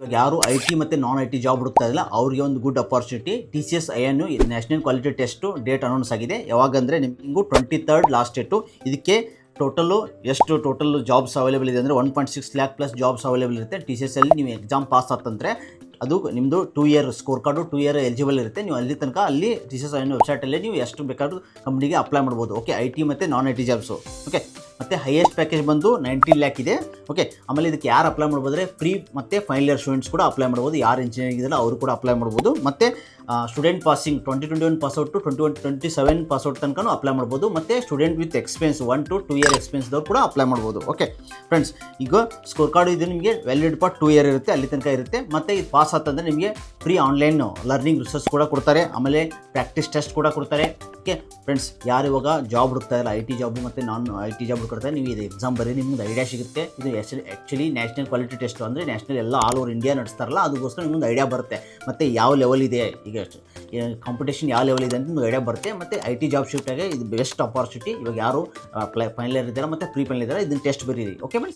ಇವಾಗ ಯಾರು IT ಮತ್ತು ನಾನ್ IT ಜಾಬ್ ಹುಡುಕ್ತಾ ಇದ್ದಿಲ್ಲ ಅವ್ರಿಗೆ ಒಂದು good opportunity. TCS INU national quality test date announce ಆಗಿದೆ. ಯಾವಾಗಂದರೆ ನಿಮಗೂ 23rd ಲಾಸ್ಟ್ ಡೇಟು. ಇದಕ್ಕೆ ಟೋಟಲ್ ಜಾಬ್ಸ್ ಅವೈಲೇಬಲ್ ಇದೆ ಅಂದರೆ 1.6 ಲ್ಯಾಕ್ ಪ್ಲಸ್ ಜಾಬ್ಸ್ ಅವೈಲೇಬಲ್ ಇರುತ್ತೆ. TCS ಅಲ್ಲಿ ನೀವು ಎಕ್ಸಾಮ್ ಪಾಸ್ ಆತಂದರೆ ಅದು ನಿಮ್ಮದು 2 year score card 2 year eligible ಇರುತ್ತೆ. ನೀವು ಅಲ್ಲಿ ತನಕ ಅಲ್ಲಿ TCS INU ವೆಬ್ಸೈಟಲ್ಲೇ ನೀವು ಎಷ್ಟು ಬೇಕಾದ್ರೂ ಕಂಪ್ನಿಗೆ ಅಪ್ಲೈ ಮಾಡ್ಬೋದು. ಓಕೆ, IT ಮತ್ತು ನಾನ್ IT ಜಾಬ್ಸು. ಓಕೆ, ಮತ್ತು ಹೈಯೆಸ್ಟ್ ಪ್ಯಾಕೇಜ್ ಬಂದು 19 ಲ್ಯಾಕ್ ಇದೆ. ಓಕೆ, ಆಮೇಲೆ ಇದಕ್ಕೆ ಯಾರು ಅಪ್ಲೈ ಮಾಡ್ಬೋದ್ರೆ ಫ್ರೀ ಮತ್ತು ಫೈನಲ್ ಇಯರ್ ಸ್ಟೂಡೆಂಟ್ಸ್ ಕೂಡ ಅಪ್ಲೈ ಮಾಡ್ಬೋದು. ಯಾರು ಇಂಜಿನಿಯರಿಂಗ್ ಇದೆಯಲ್ಲ ಅವರು ಕೂಡ ಅಪ್ಲೈ ಮಾಡ್ಬೋದು. ಮತ್ತು ಸ್ಟೂಡೆಂಟ್ ಪಾಸಿಂಗ್ 2021 ಪಾಸ್ಔಟು 2027 ಪಾಸ್ಔಟ್ ತನಕ ಅಪ್ಲೈ ಮಾಡ್ಬೋದು. ಮತ್ತು student with experience 1 to 2 year ಎಕ್ಸ್ಪೀರಿಯನ್ಸ್ದವ್ರು ಕೂಡ ಅಪ್ಲೈ ಮಾಡ್ಬೋದು. ಓಕೆ ಫ್ರೆಂಡ್ಸ್, ಈಗ ಸ್ಕೋರ್ ಕಾರ್ಡು ಇದು ನಿಮಗೆ ವ್ಯಾಲಿಡ್ ಫಾರ್ 2 ಇಯರ್ ಇರುತ್ತೆ, ಅಲ್ಲಿ ತನಕ ಇರುತ್ತೆ. ಮತ್ತು ಇದು ಪಾಸ್ ಆತಂದರೆ ನಿಮಗೆ ಫ್ರೀ ಆನ್ಲೈನ್ ಲರ್ನಿಂಗ್ ರಿಸೋರ್ಸ್ ಕೂಡ ಕೊಡ್ತಾರೆ. ಆಮೇಲೆ ಪ್ರಾಕ್ಟೀಸ್ ಟೆಸ್ಟ್ ಕೂಡ ಕೊಡ್ತಾರೆ. ಓಕೆ ಫ್ರೆಂಡ್ಸ್, ಯಾರು ಇವಾಗ ಜಾಬ್ ಹುಡುಕ್ತಾ ಇಲ್ಲ IT ಜಾಬು ಮತ್ತು ನಾನ್ IT ಜಾಬ್ ಹುಡುಕ್ತಾರೆ, ನೀವು ಇದು ಎಕ್ಸಾಮ್ ಬರೀ ನಿಮ್ಗೆ ಐಡಿಯಾ ಸಿಗುತ್ತೆ. ಇದು ಆ್ಯಕ್ಚುಲಿ ನ್ಯಾಷನಲ್ ಕ್ವಾಲಿಟಿ ಟೆಸ್ಟ್ ಅಂದರೆ ನ್ಯಾಷನಲ್ ಎಲ್ಲ ಆಲ್ ಓವರ್ ಇಂಡಿಯಾ ನಡೆಸ್ತಾರಲ್ಲ, ಅದಕ್ಕೋಸ್ಕರ ನಿಮ್ಗೆ ಐಡಿಯಾ ಬರುತ್ತೆ. ಮತ್ತು ಯಾವ ಲೆವೆಲ್ ಇದೆ, ಈಗ ಕಾಂಪಿಟೇಷನ್ ಯಾವ ಲೆವೆಲ್ ಇದೆ ಅಂತ ನಿಮ್ಗೆ ಐಡಿಯಾ ಬರುತ್ತೆ. ಮತ್ತು IT ಜಾಬ್ ಶಿಫ್ಟಾಗೆ ಇದು ಬೆಸ್ಟ್ ಅಪಾರ್ಚುನಿಟಿ. ಇವಾಗ ಯಾರು ಫೈನಲ್ ಇಯರ್ ಇದ್ದಾರೆ ಮತ್ತು ಪ್ರೀ ಫೈನಲ್ ಇದ್ದಾರೆ, ಇದನ್ನು ಟೆಸ್ಟ್ ಬರೀರಿ. Okay friends.